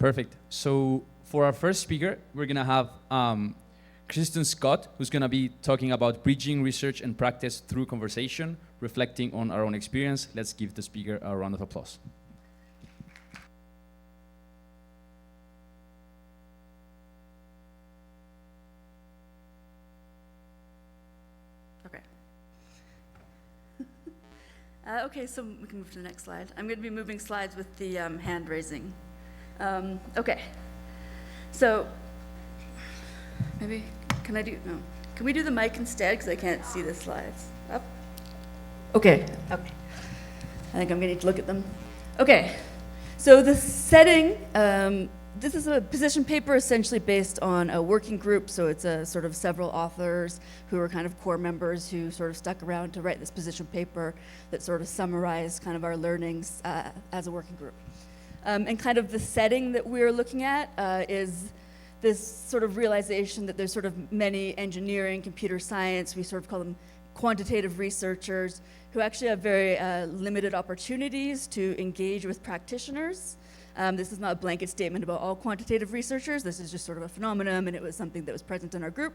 Perfect. So for our first speaker, we're gonna have Kristen Scott, who's gonna be talking about bridging research and practice through conversation, reflecting on our own experience. Let's give the speaker a round of applause. Okay, so we can move to the next slide. I'm going to be moving slides with the hand raising. Okay, so maybe, can we do the mic instead, because I can't see the slides. Up? Okay. I think I'm going to need to look at them. Okay, so the setting, this is a position paper essentially based on a working group, so it's a sort of several authors who are kind of core members who sort of stuck around to write this position paper that sort of summarized kind of our learnings as a working group. And kind of the setting that we're looking at is this sort of realization that there's sort of many engineering, computer science, we sort of call them quantitative researchers, who actually have very limited opportunities to engage with practitioners. This is not a blanket statement about all quantitative researchers. This is just sort of a phenomenon, and it was something that was present in our group.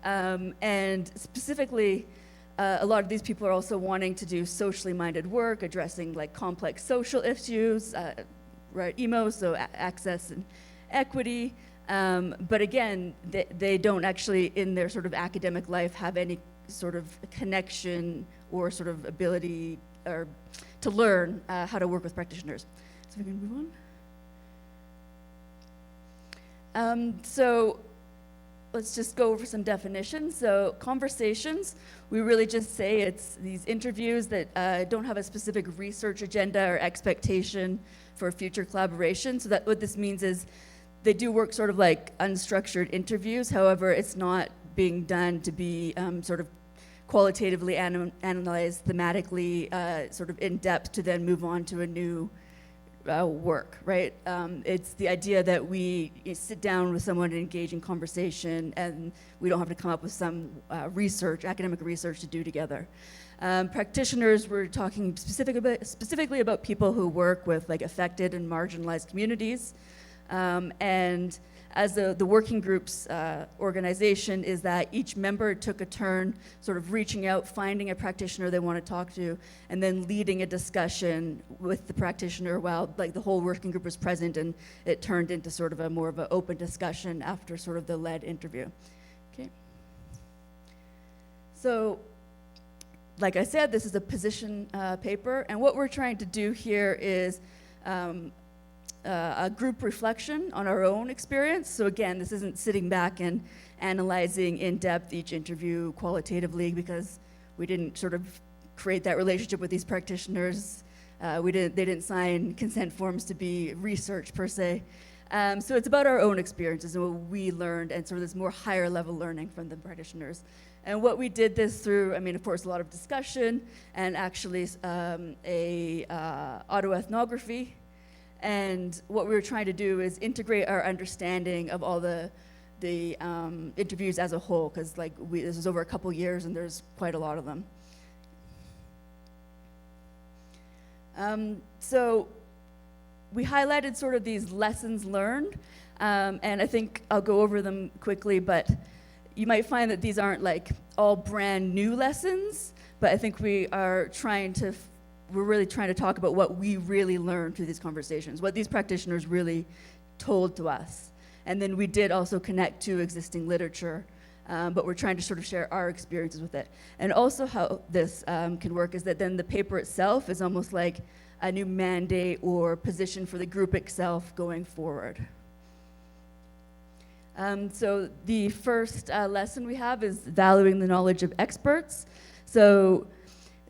And specifically, a lot of these people are also wanting to do socially minded work, addressing like complex social issues, right? EMO, so access and equity. But again, they don't actually, in their sort of academic life, have any sort of connection or sort of ability or to learn how to work with practitioners. So we can move on. So let's just go over some definitions. So conversations, we really just say it's these interviews that don't have a specific research agenda or expectation for future collaboration. So that what this means is they do work sort of like unstructured interviews. However, it's not being done to be sort of qualitatively analyzed thematically, sort of in depth to then move on to a new work, right? It's the idea that we sit down with someone and engage in conversation, and we don't have to come up with some academic research to do together. Practitioners, we're talking specifically about people who work with like affected and marginalized communities. And as the working group's organization is that each member took a turn sort of reaching out, finding a practitioner they want to talk to, and then leading a discussion with the practitioner while like the whole working group was present, and it turned into sort of a more of an open discussion after sort of the led interview. Okay. So, like I said, this is a position paper, and what we're trying to do here is a group reflection on our own experience. So again, this isn't sitting back and analyzing in depth each interview qualitatively, because we didn't sort of create that relationship with these practitioners. They didn't sign consent forms to be research per se. So it's about our own experiences and what we learned, and sort of this more higher level learning from the practitioners. And what we did this through, I mean, of course, a lot of discussion and actually autoethnography. And what we were trying to do is integrate our understanding of all the interviews as a whole, because like this is over a couple years and there's quite a lot of them. So we highlighted sort of these lessons learned, and I think I'll go over them quickly, but you might find that these aren't like all brand new lessons, but I think we're really trying to talk about what we really learned through these conversations, what these practitioners really told to us. And then we did also connect to existing literature, but we're trying to sort of share our experiences with it. And also how this can work is that then the paper itself is almost like a new mandate or position for the group itself going forward. So the first lesson we have is valuing the knowledge of experts. So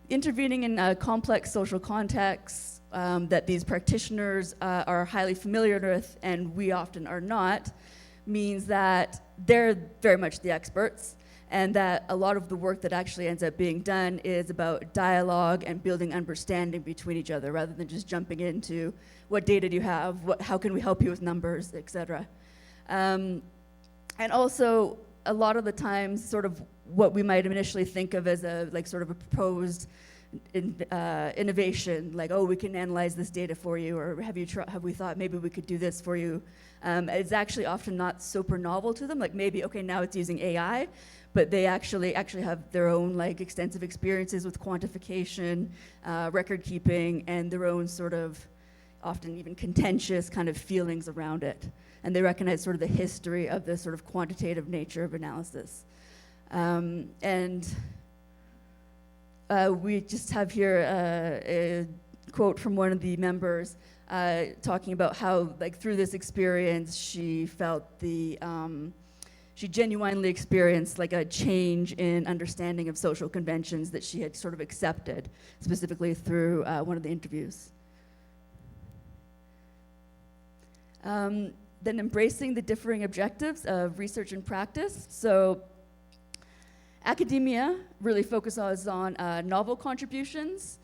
intervening in complex social contexts that these practitioners are highly familiar with, and we often are not, means that they're very much the experts, and that a lot of the work that actually ends up being done is about dialogue and building understanding between each other, rather than just jumping into what data do you have, how can we help you with numbers, etc. And also, a lot of the times, sort of what we might initially think of as a like sort of a proposed innovation, like, oh, we can analyze this data for you, or have we thought maybe we could do this for you? It's actually often not super novel to them, like maybe, okay, now it's using AI, but they actually have their own like extensive experiences with quantification, record keeping, and their own sort of often even contentious kind of feelings around it. And they recognize sort of the history of the sort of quantitative nature of analysis. We just have here a quote from one of the members talking about how, like, through this experience, she felt she genuinely experienced like a change in understanding of social conventions that she had sort of accepted, specifically through one of the interviews. Then embracing the differing objectives of research and practice. So academia really focuses on novel contributions,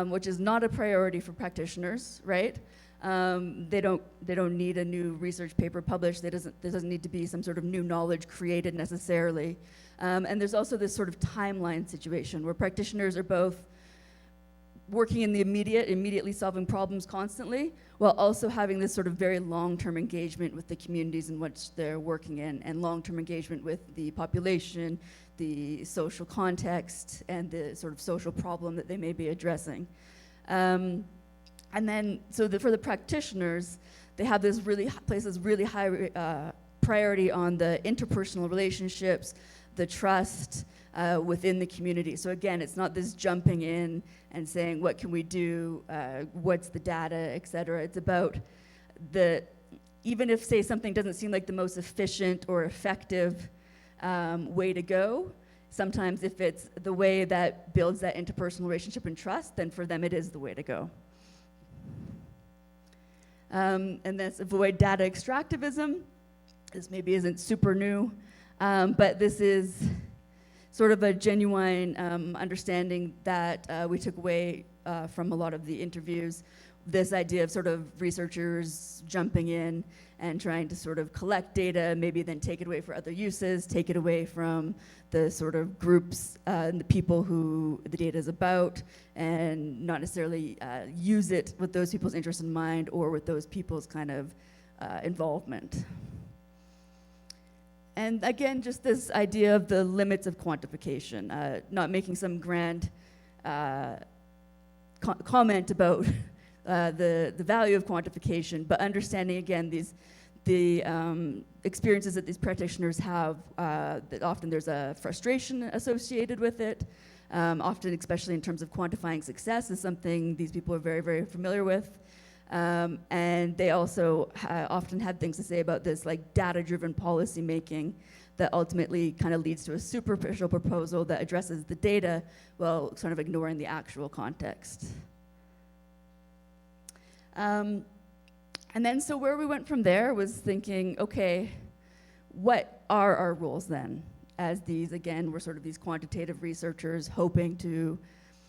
which is not a priority for practitioners, right? They don't need a new research paper published. There doesn't need to be some sort of new knowledge created necessarily. And there's also this sort of timeline situation where practitioners are both working in the immediately solving problems constantly, while also having this sort of very long-term engagement with the communities in which they're working in, and long-term engagement with the population, the social context, and the sort of social problem that they may be addressing. And then, for the practitioners, they have this really high priority on the interpersonal relationships, the trust within the community. So again, it's not this jumping in and saying, what can we do, what's the data, et cetera. It's about even if, say, something doesn't seem like the most efficient or effective way to go, sometimes if it's the way that builds that interpersonal relationship and trust, then for them it is the way to go. And that's avoid data extractivism. This maybe isn't super new, but this is sort of a genuine understanding that we took away from a lot of the interviews. This idea of sort of researchers jumping in and trying to sort of collect data, maybe then take it away for other uses, take it away from the sort of groups and the people who the data is about, and not necessarily use it with those people's interests in mind or with those people's kind of involvement. And again, just this idea of the limits of quantification, not making some grand comment about the value of quantification, but understanding again the experiences that these practitioners have, that often there's a frustration associated with it. Often, especially in terms of quantifying success, is something these people are very, very familiar with. And they also often had things to say about this, like data-driven policy making that ultimately kind of leads to a superficial proposal that addresses the data while sort of ignoring the actual context. And then so where we went from there was thinking, okay, what are our roles then? As these, again, we're sort of these quantitative researchers hoping to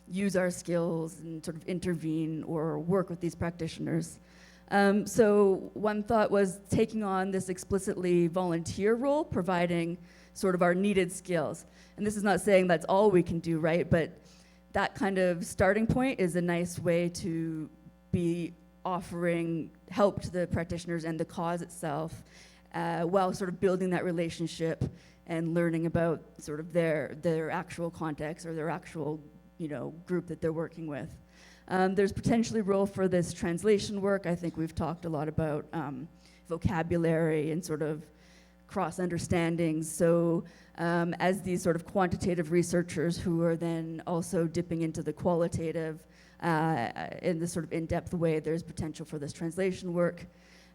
use our skills and sort of intervene or work with these practitioners. So one thought was taking on this explicitly volunteer role, providing sort of our needed skills. And this is not saying that's all we can do, right? But that kind of starting point is a nice way to be offering help to the practitioners and the cause itself, while sort of building that relationship and learning about sort of their actual context or their actual group that they're working with. There's potentially a role for this translation work. I think we've talked a lot about vocabulary and sort of cross-understandings. So as these sort of quantitative researchers who are then also dipping into the qualitative in this sort of in-depth way, there's potential for this translation work.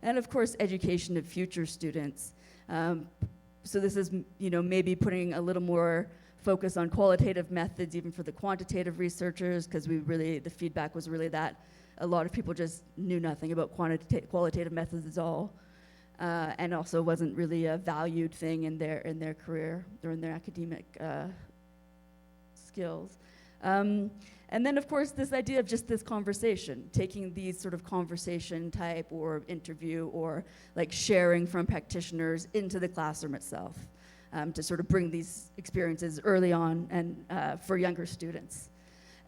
And of course, education of future students. So this is, maybe putting a little more focus on qualitative methods even for the quantitative researchers, because the feedback was really that a lot of people just knew nothing about qualitative methods at all, and also wasn't really a valued thing in their career or in their academic skills. And then, of course, this idea of just this conversation, taking these sort of conversation type or interview or like sharing from practitioners into the classroom itself, to sort of bring these experiences early on and for younger students.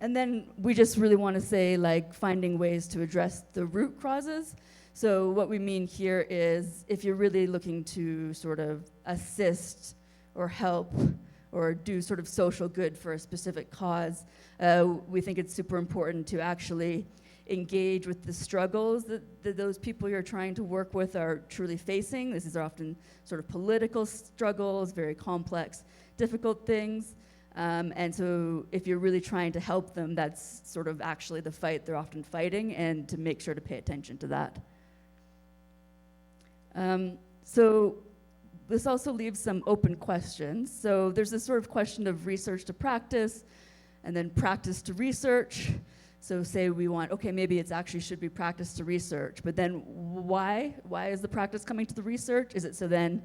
And then we just really want to say, like, finding ways to address the root causes. So what we mean here is if you're really looking to sort of assist or help or do sort of social good for a specific cause, we think it's super important to actually engage with the struggles that those people you're trying to work with are truly facing. This is often sort of political struggles, very complex, difficult things. And so if you're really trying to help them, that's sort of actually the fight they're often fighting, and to make sure to pay attention to that. So this also leaves some open questions. So there's this sort of question of research to practice, and then practice to research. So say we want, okay, maybe it's actually should be practice to research, but then why? Why is the practice coming to the research? Is it so then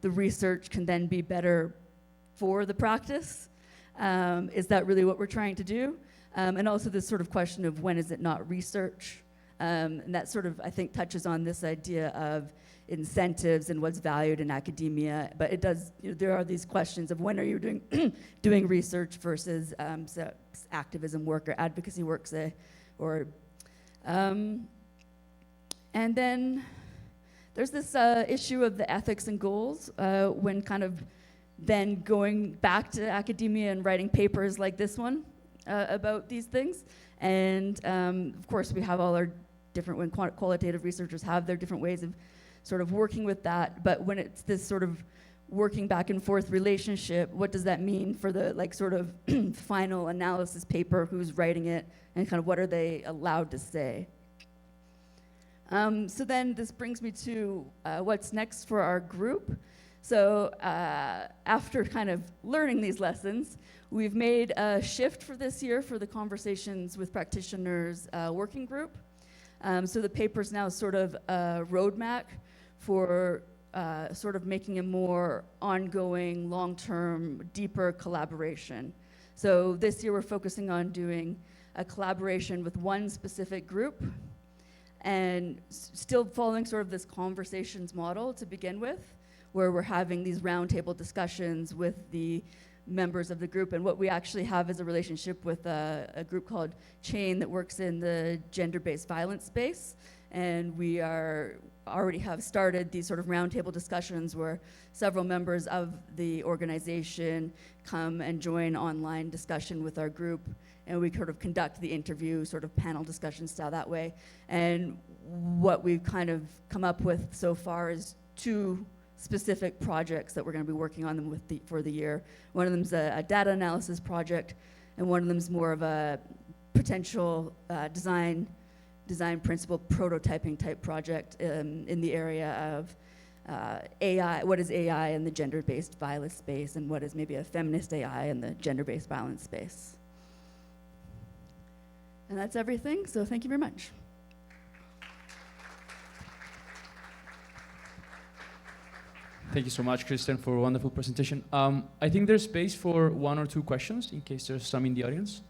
the research can then be better for the practice? Is that really what we're trying to do? And also this sort of question of when is it not research? And that sort of, I think, touches on this idea of incentives and what's valued in academia. But it does, there are these questions of when are you doing doing research versus activism work or advocacy work, say, or and then there's this issue of the ethics and goals when kind of then going back to academia and writing papers like this one about these things. And of course we have all our different, when qualitative researchers have their different ways of sort of working with that, but when it's this sort of working back and forth relationship, what does that mean for the like sort of final analysis paper, who's writing it, and kind of what are they allowed to say? So then this brings me to what's next for our group. So after kind of learning these lessons, we've made a shift for this year for the Conversations with Practitioners working group. So the paper's now sort of a roadmap for sort of making a more ongoing, long-term, deeper collaboration. So this year we're focusing on doing a collaboration with one specific group, and still following sort of this conversations model to begin with, where we're having these roundtable discussions with the members of the group. And what we actually have is a relationship with a group called Chain that works in the gender-based violence space. And we already have started these sort of roundtable discussions where several members of the organization come and join online discussion with our group, and we sort of conduct the interview, sort of panel discussion style that way. And what we've kind of come up with so far is 2 specific projects that we're going to be working on them for the year. One of them's a data analysis project, and one of them's more of a potential design principle prototyping type project in the area of AI. What is AI in the gender-based violence space, and what is maybe a feminist AI in the gender-based violence space? And that's everything, so thank you very much. Thank you so much, Kristen, for a wonderful presentation. I think there's space for 1 or 2 questions in case there's some in the audience.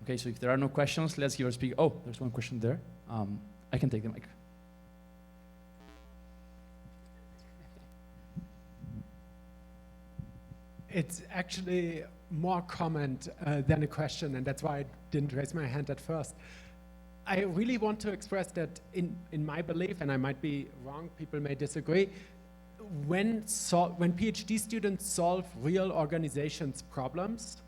Okay, so if there are no questions, let's give our speaker. Oh, there's one question there. I can take the mic. It's actually more comment than a question, and that's why I didn't raise my hand at first. I really want to express that in my belief, and I might be wrong, people may disagree, when PhD students solve real organizations' problems,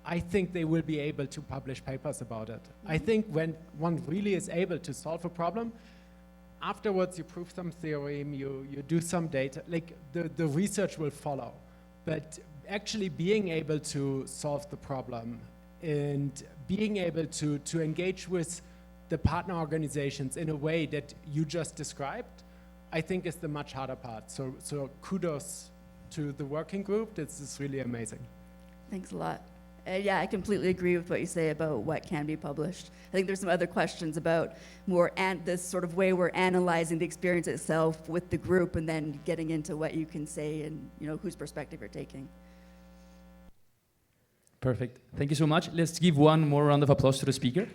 I think they will be able to publish papers about it. I think when one really is able to solve a problem, afterwards you prove some theorem, you do some data, like the research will follow. But actually being able to solve the problem and being able to engage with the partner organizations in a way that you just described, I think is the much harder part. So kudos to the working group. This is really amazing. Thanks a lot. Yeah, I completely agree with what you say about what can be published. I think there's some other questions about more this sort of way we're analyzing the experience itself with the group, and then getting into what you can say and whose perspective you're taking. Perfect. Thank you so much. Let's give one more round of applause to the speaker.